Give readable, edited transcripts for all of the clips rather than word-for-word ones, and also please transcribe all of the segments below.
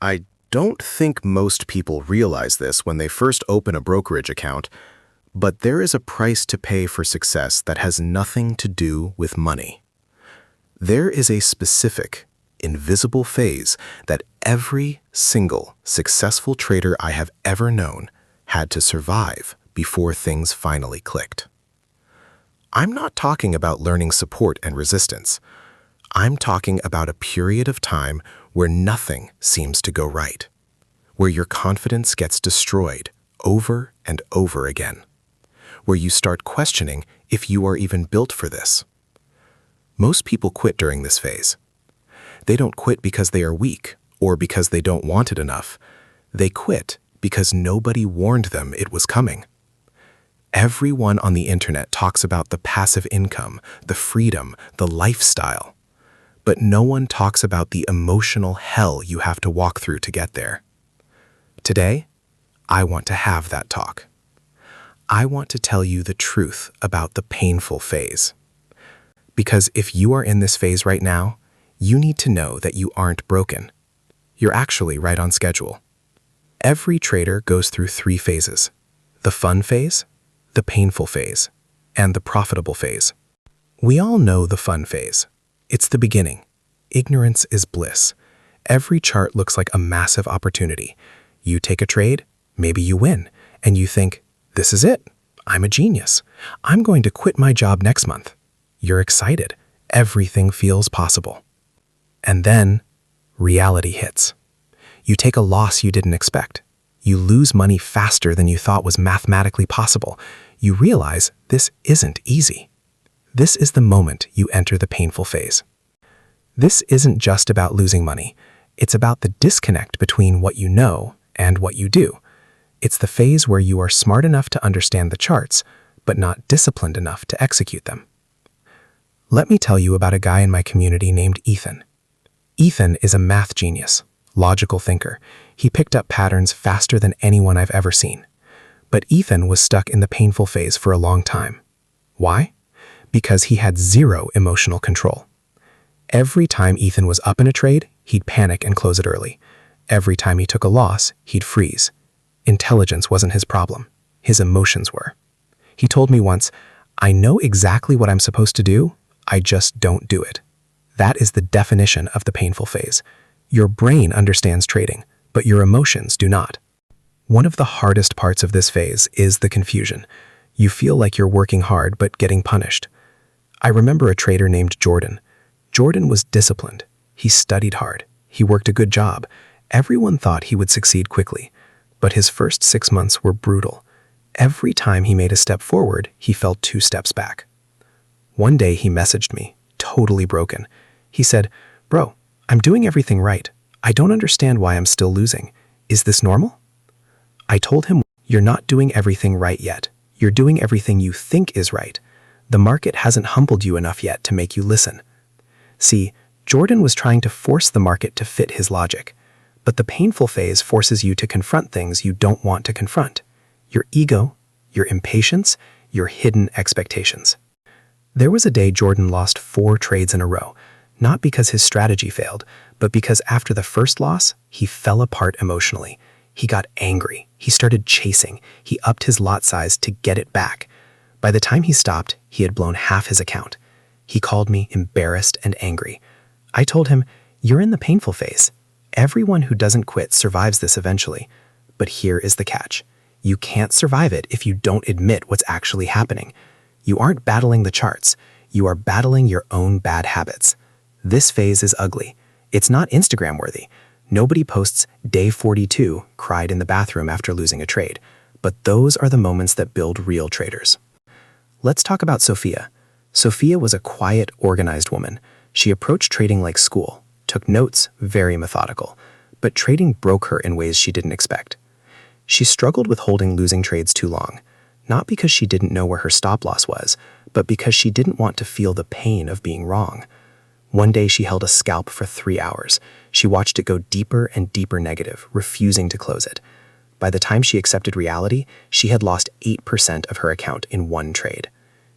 I don't think most people realize this when they first open a brokerage account, but there is a price to pay for success that has nothing to do with money. There is a specific, invisible phase that every single successful trader I have ever known had to survive before things finally clicked. I'm not talking about learning support and resistance. I'm talking about a period of time where nothing seems to go right, where your confidence gets destroyed over and over again, where you start questioning if you are even built for this. Most people quit during this phase. They don't quit because they are weak or because they don't want it enough. They quit because nobody warned them it was coming. Everyone on the internet talks about the passive income, the freedom, the lifestyle. But no one talks about the emotional hell you have to walk through to get there. Today, I want to have that talk. I want to tell you the truth about the painful phase. Because if you are in this phase right now, you need to know that you aren't broken. You're actually right on schedule. Every trader goes through 3 phases: the fun phase, the painful phase, and the profitable phase. We all know the fun phase. It's the beginning. Ignorance is bliss. Every chart looks like a massive opportunity. You take a trade, maybe you win, and you think, this is it. I'm a genius. I'm going to quit my job next month. You're excited. Everything feels possible. And then reality hits. You take a loss you didn't expect. You lose money faster than you thought was mathematically possible. You realize this isn't easy. This is the moment you enter the painful phase. This isn't just about losing money. It's about the disconnect between what you know and what you do. It's the phase where you are smart enough to understand the charts, but not disciplined enough to execute them. Let me tell you about a guy in my community named Ethan. Ethan is a math genius, logical thinker. He picked up patterns faster than anyone I've ever seen. But Ethan was stuck in the painful phase for a long time. Why? Because he had zero emotional control. Every time Ethan was up in a trade, he'd panic and close it early. Every time he took a loss, he'd freeze. Intelligence wasn't his problem. His emotions were. He told me once, I know exactly what I'm supposed to do, I just don't do it. That is the definition of the painful phase. Your brain understands trading, but your emotions do not. One of the hardest parts of this phase is the confusion. You feel like you're working hard but getting punished. I remember a trader named Jordan. Jordan was disciplined. He studied hard. He worked a good job. Everyone thought he would succeed quickly. But his first 6 months were brutal. Every time he made a step forward, he fell 2 steps back. One day he messaged me, totally broken. He said, "Bro, I'm doing everything right. I don't understand why I'm still losing. Is this normal?" I told him, "You're not doing everything right yet. You're doing everything you think is right. The market hasn't humbled you enough yet to make you listen." See, Jordan was trying to force the market to fit his logic. But the painful phase forces you to confront things you don't want to confront. Your ego, your impatience, your hidden expectations. There was a day Jordan lost 4 trades in a row, not because his strategy failed, but because after the first loss, he fell apart emotionally. He got angry. He started chasing. He upped his lot size to get it back. By the time he stopped, he had blown half his account. He called me embarrassed and angry. I told him, "You're in the painful phase. Everyone who doesn't quit survives this eventually. But here is the catch. You can't survive it if you don't admit what's actually happening. You aren't battling the charts. You are battling your own bad habits. This phase is ugly. It's not Instagram worthy. Nobody posts day 42 cried in the bathroom after losing a trade. But those are the moments that build real traders." Let's talk about Sophia. Sophia was a quiet, organized woman. She approached trading like school, took notes, very methodical. But trading broke her in ways she didn't expect. She struggled with holding losing trades too long, not because she didn't know where her stop loss was, but because she didn't want to feel the pain of being wrong. One day she held a scalp for 3 hours. She watched it go deeper and deeper negative, refusing to close it. By the time she accepted reality, she had lost 8% of her account in one trade.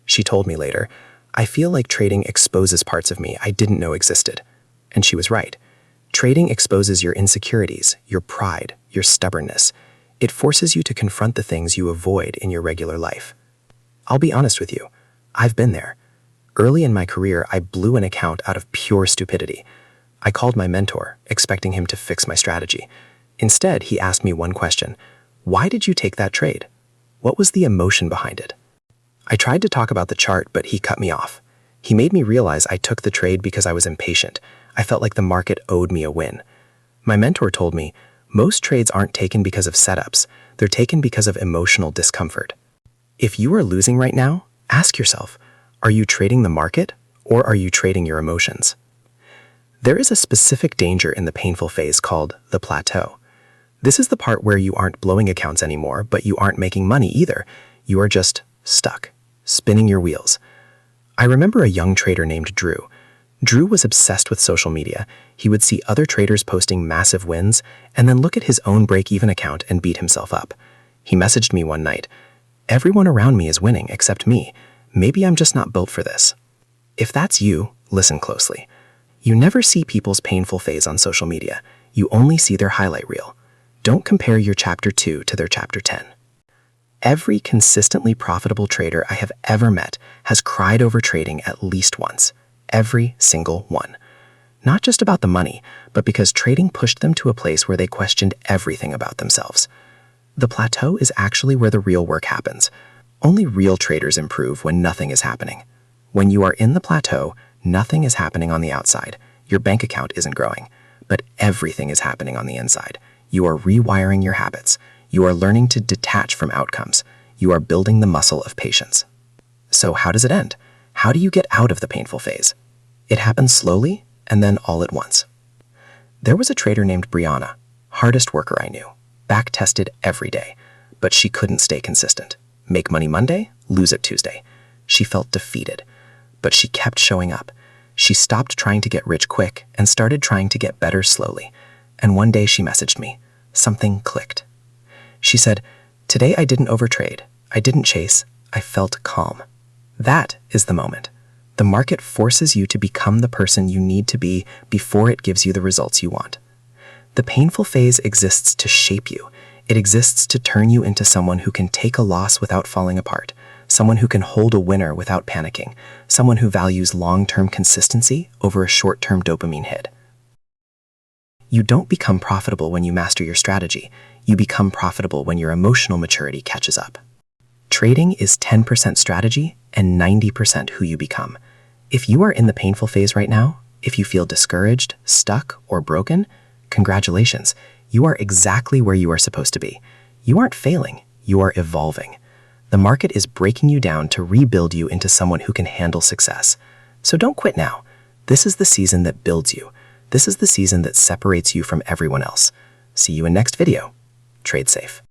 She told me later, "I feel like trading exposes parts of me I didn't know existed." And she was right. Trading exposes your insecurities, your pride, your stubbornness. It forces you to confront the things you avoid in your regular life. I'll be honest with you, I've been there. Early in my career, I blew an account out of pure stupidity. I called my mentor, expecting him to fix my strategy. Instead, he asked me one question: why did you take that trade? What was the emotion behind it? I tried to talk about the chart, but he cut me off. He made me realize I took the trade because I was impatient. I felt like the market owed me a win. My mentor told me, most trades aren't taken because of setups, they're taken because of emotional discomfort. If you are losing right now, ask yourself, are you trading the market or are you trading your emotions? There is a specific danger in the painful phase called the plateau. This is the part where you aren't blowing accounts anymore, but you aren't making money either. You are just stuck, spinning your wheels. I remember a young trader named Drew. Drew was obsessed with social media. He would see other traders posting massive wins and then look at his own break-even account and beat himself up. He messaged me one night, "Everyone around me is winning except me. Maybe I'm just not built for this." If that's you, listen closely. You never see people's painful phase on social media. You only see their highlight reel. Don't compare your chapter 2 to their chapter 10. Every consistently profitable trader I have ever met has cried over trading at least once. Every single one. Not just about the money, but because trading pushed them to a place where they questioned everything about themselves. The plateau is actually where the real work happens. Only real traders improve when nothing is happening. When you are in the plateau, nothing is happening on the outside. Your bank account isn't growing, but everything is happening on the inside. You are rewiring your habits. You are learning to detach from outcomes. You are building the muscle of patience. So how does it end? How do you get out of the painful phase? It happens slowly and then all at once. There was a trader named Brianna, hardest worker I knew, back-tested every day, but she couldn't stay consistent. Make money Monday, lose it Tuesday. She felt defeated, but she kept showing up. She stopped trying to get rich quick and started trying to get better slowly. And one day she messaged me. Something clicked. She said, "Today I didn't overtrade. I didn't chase. I felt calm." That is the moment. The market forces you to become the person you need to be before it gives you the results you want. The painful phase exists to shape you. It exists to turn you into someone who can take a loss without falling apart, someone who can hold a winner without panicking, someone who values long-term consistency over a short-term dopamine hit. You don't become profitable when you master your strategy. You become profitable when your emotional maturity catches up. Trading is 10% strategy and 90% who you become. If you are in the painful phase right now, if you feel discouraged, stuck, or broken, congratulations. You are exactly where you are supposed to be. You aren't failing, you are evolving. The market is breaking you down to rebuild you into someone who can handle success. So don't quit now. This is the season that builds you. This is the season that separates you from everyone else. See you in next video. Trade safe.